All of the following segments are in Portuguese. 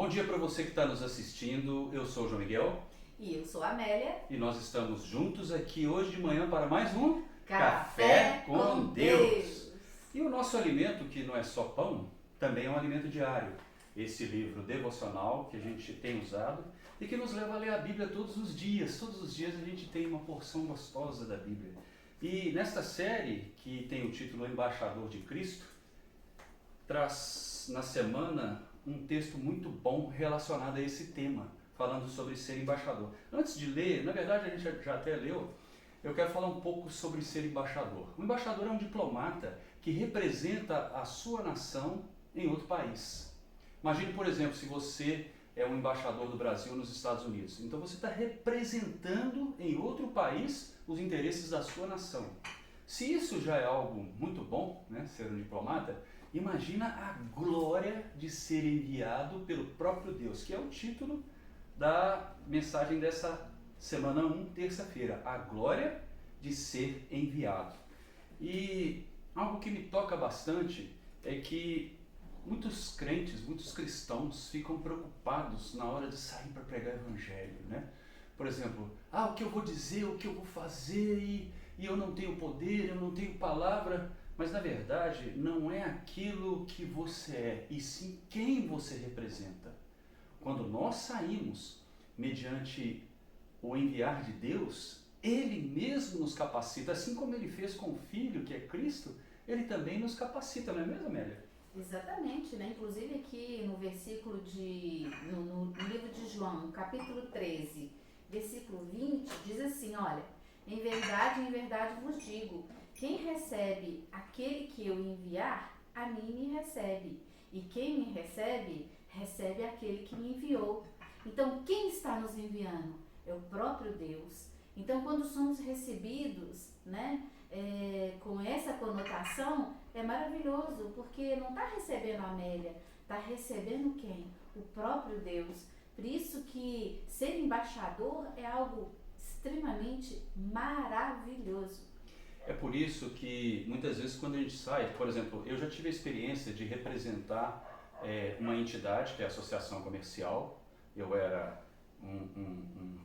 Bom dia para você que está nos assistindo. Eu sou o João Miguel. E eu sou a Amélia. E nós estamos juntos aqui hoje de manhã para mais um Café com Deus. E o nosso alimento, que não é só pão, também é um alimento diário. Esse livro devocional que a gente tem usado e que nos leva a ler a Bíblia todos os dias. Todos os dias a gente tem uma porção gostosa da Bíblia. E nesta série, que tem o título Embaixador de Cristo, traz na semana um texto muito bom relacionado a esse tema, falando sobre ser embaixador. Antes de ler, na verdade a gente já até leu, eu quero falar um pouco sobre ser embaixador. O embaixador é um diplomata que representa a sua nação em outro país. Imagine, por exemplo, se você é um embaixador do Brasil nos Estados Unidos. Então você está representando em outro país os interesses da sua nação. Se isso já é algo muito bom, né, ser um diplomata, imagina a glória de ser enviado pelo próprio Deus, que é o título da mensagem dessa semana 1, terça-feira. A glória de ser enviado. E algo que me toca bastante é que muitos crentes, muitos cristãos ficam preocupados na hora de sair para pregar o evangelho, né? Por exemplo, o que eu vou dizer, o que eu vou fazer e eu não tenho poder, eu não tenho palavra. Mas na verdade não é aquilo que você é, e sim quem você representa. Quando nós saímos mediante o enviar de Deus, Ele mesmo nos capacita, assim como Ele fez com o Filho, que é Cristo, Ele também nos capacita, não é mesmo, Amélia? Exatamente, né? Inclusive aqui no versículo no livro de João, capítulo 13, versículo 20, diz assim, olha, em verdade vos digo, quem recebe aquele que eu enviar, a mim me recebe. E quem me recebe, recebe aquele que me enviou. Então, quem está nos enviando? É o próprio Deus. Então, quando somos recebidos, né, com essa conotação, é maravilhoso, porque não está recebendo a Amélia, está recebendo quem? O próprio Deus. Por isso que ser embaixador é algo extremamente maravilhoso. É por isso que muitas vezes quando a gente sai, por exemplo, eu já tive a experiência de representar uma entidade, que é a Associação Comercial. Eu era um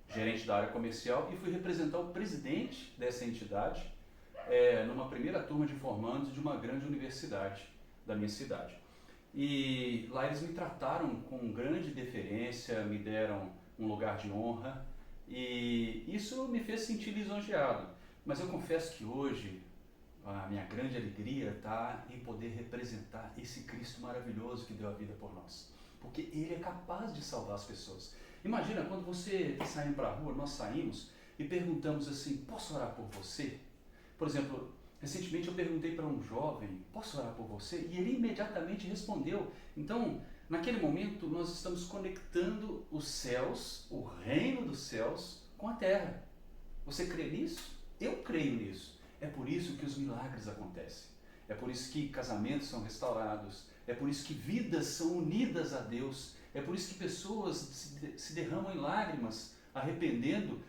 gerente da área comercial e fui representar o presidente dessa entidade numa primeira turma de formandos de uma grande universidade da minha cidade. E lá eles me trataram com grande deferência, me deram um lugar de honra e isso me fez sentir lisonjeado. Mas eu confesso que hoje a minha grande alegria está em poder representar esse Cristo maravilhoso que deu a vida por nós. Porque Ele é capaz de salvar as pessoas. Imagina quando você está saindo para a rua, nós saímos e perguntamos assim, posso orar por você? Por exemplo, recentemente eu perguntei para um jovem, posso orar por você? E ele imediatamente respondeu. Então, naquele momento nós estamos conectando os céus, o reino dos céus, com a terra. Você crê nisso? Eu creio nisso. É por isso que os milagres acontecem. É por isso que casamentos são restaurados. É por isso que vidas são unidas a Deus. É por isso que pessoas se derramam em lágrimas, arrependendo,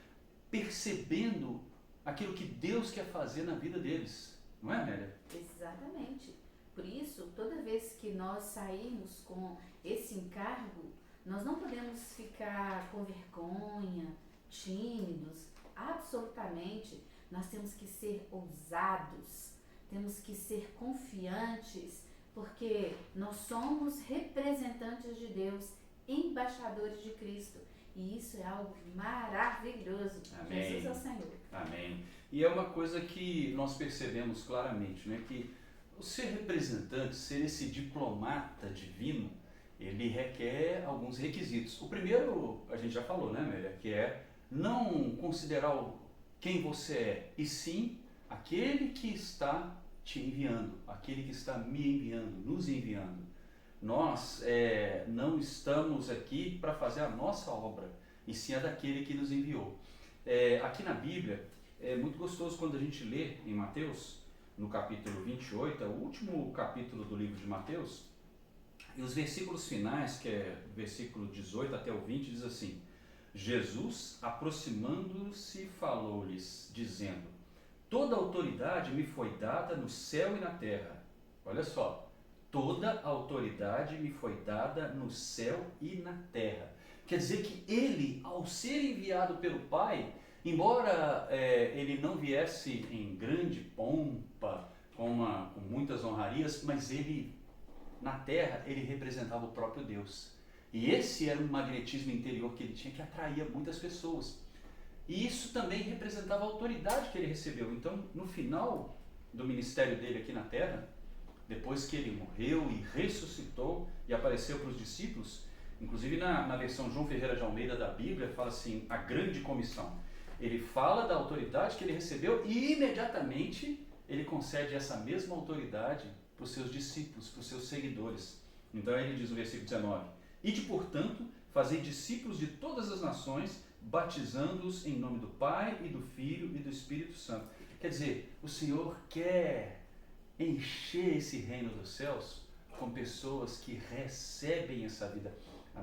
percebendo aquilo que Deus quer fazer na vida deles. Não é, Amélia? Exatamente. Por isso, toda vez que nós sairmos com esse encargo, nós não podemos ficar com vergonha, tímidos. Absolutamente. Nós temos que ser ousados, temos que ser confiantes, porque nós somos representantes de Deus, embaixadores de Cristo. E isso é algo maravilhoso. Amém. Jesus é o Senhor. Amém. E é uma coisa que nós percebemos claramente, né? Que o ser representante, ser esse diplomata divino, ele requer alguns requisitos. O primeiro, a gente já falou, né, Amélia? Que é não considerar quem você é, e sim aquele que está te enviando, aquele que está me enviando, nos enviando. Nós não estamos aqui para fazer a nossa obra, e sim a daquele que nos enviou. Aqui na Bíblia, é muito gostoso quando a gente lê em Mateus, no capítulo 28, é o último capítulo do livro de Mateus, e os versículos finais, que é versículo 18 até o 20, diz assim: Jesus, aproximando-se, falou-lhes, dizendo: toda autoridade me foi dada no céu e na terra. Olha só, toda a autoridade me foi dada no céu e na terra. Quer dizer que ele, ao ser enviado pelo Pai, embora ele não viesse em grande pompa, com muitas honrarias, mas ele, na terra, ele representava o próprio Deus. E esse era um magnetismo interior que ele tinha, que atraía muitas pessoas. E isso também representava a autoridade que ele recebeu. Então, no final do ministério dele aqui na terra, depois que ele morreu e ressuscitou e apareceu para os discípulos, inclusive na versão João Ferreira de Almeida da Bíblia, fala assim, a grande comissão. Ele fala da autoridade que ele recebeu e imediatamente ele concede essa mesma autoridade para os seus discípulos, para os seus seguidores. Então ele diz no versículo 19, ide, portanto, fazei discípulos de todas as nações, batizando-os em nome do Pai e do Filho e do Espírito Santo. Quer dizer, o Senhor quer encher esse reino dos céus com pessoas que recebem essa vida. O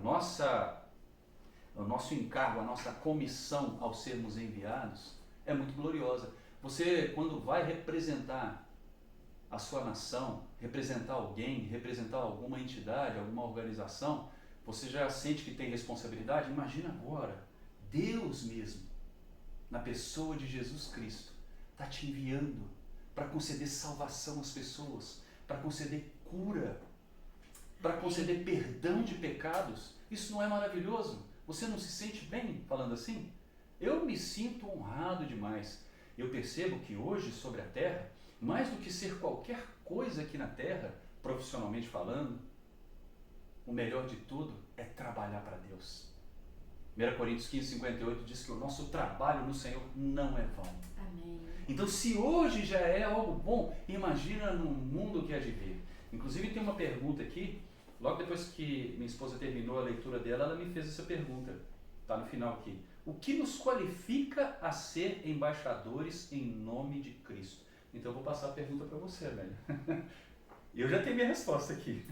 nosso encargo, a nossa comissão ao sermos enviados é muito gloriosa. Você, quando vai representar a sua nação, representar alguém, representar alguma entidade, alguma organização, você já sente que tem responsabilidade? Imagina agora, Deus mesmo, na pessoa de Jesus Cristo, está te enviando para conceder salvação às pessoas, para conceder cura, para conceder perdão de pecados. Isso não é maravilhoso? Você não se sente bem falando assim? Eu me sinto honrado demais. Eu percebo que hoje sobre a terra, mais do que ser qualquer coisa aqui na terra, profissionalmente falando, o melhor de tudo é trabalhar para Deus. 1 Coríntios 15:58 diz que o nosso trabalho no Senhor não é vão. Amém. Então, se hoje já é algo bom, imagina no mundo que há de vir. Inclusive tem uma pergunta aqui, logo depois que minha esposa terminou a leitura dela, ela me fez essa pergunta, está no final aqui. O que nos qualifica a ser embaixadores em nome de Cristo? Então eu vou passar a pergunta para você, velho. Eu já tenho minha resposta aqui.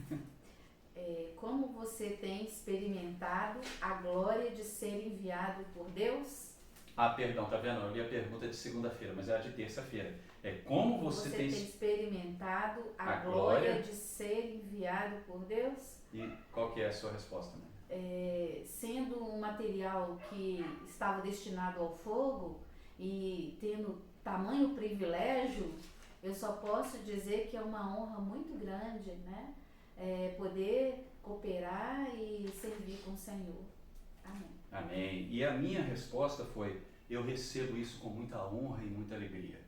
Como você tem experimentado a glória de ser enviado por Deus? Ah, perdão, tá vendo? Eu li a pergunta de segunda-feira, mas é a de terça-feira. É como você tem experimentado a glória de ser enviado por Deus? E qual que é a sua resposta, né? Sendo um material que estava destinado ao fogo e tendo tamanho privilégio, eu só posso dizer que é uma honra muito grande, né? Poder cooperar e servir com o Senhor. Amém. Amém. E a minha resposta foi, eu recebo isso com muita honra e muita alegria.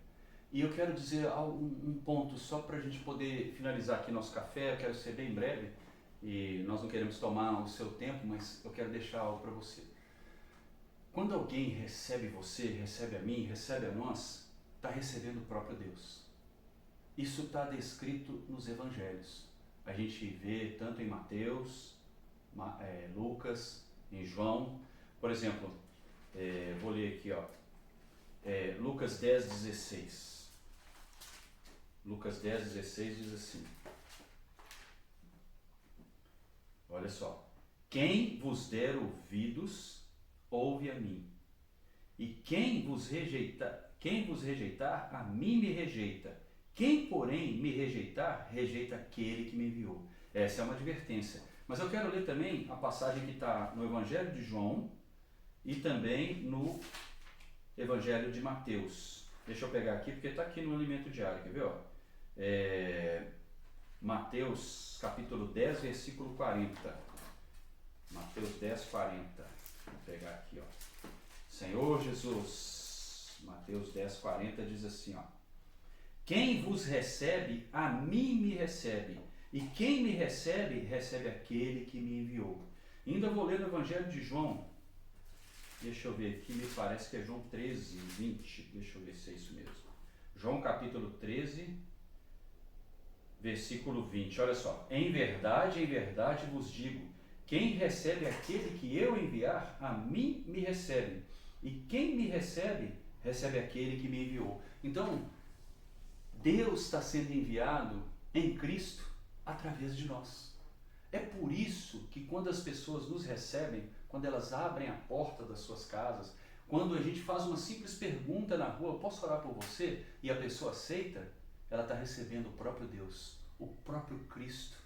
E eu quero dizer um ponto só para a gente poder finalizar aqui nosso café, eu quero ser bem breve, e nós não queremos tomar o seu tempo, mas eu quero deixar algo para você. Quando alguém recebe você, recebe a mim, recebe a nós, está recebendo o próprio Deus. Isso está descrito nos evangelhos. A gente vê tanto em Mateus, Lucas, em João. Por exemplo, vou ler aqui, Lucas 10:16. Lucas 10:16 diz assim, olha só, quem vos der ouvidos, ouve a mim, e quem vos rejeitar, a mim me rejeita. Quem, porém, me rejeitar, rejeita aquele que me enviou. Essa é uma advertência. Mas eu quero ler também a passagem que está no Evangelho de João e também no Evangelho de Mateus. Deixa eu pegar aqui, porque está aqui no alimento diário, quer ver? Mateus capítulo 10, versículo 40. Mateus 10, 40. Vou pegar aqui, Senhor Jesus, Mateus 10, 40 diz assim, quem vos recebe, a mim me recebe, e quem me recebe, recebe aquele que me enviou. Ainda vou ler no Evangelho de João, deixa eu ver aqui, me parece que é João 13, 20, deixa eu ver se é isso mesmo. João capítulo 13, versículo 20, olha só. Em verdade vos digo, quem recebe aquele que eu enviar, a mim me recebe. E quem me recebe, recebe aquele que me enviou. Então, Deus está sendo enviado em Cristo através de nós. É por isso que quando as pessoas nos recebem, quando elas abrem a porta das suas casas, quando a gente faz uma simples pergunta na rua, posso orar por você? E a pessoa aceita, ela está recebendo o próprio Deus, o próprio Cristo.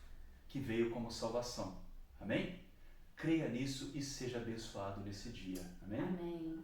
que veio como salvação. Amém? Creia nisso e seja abençoado nesse dia. Amém? Amém.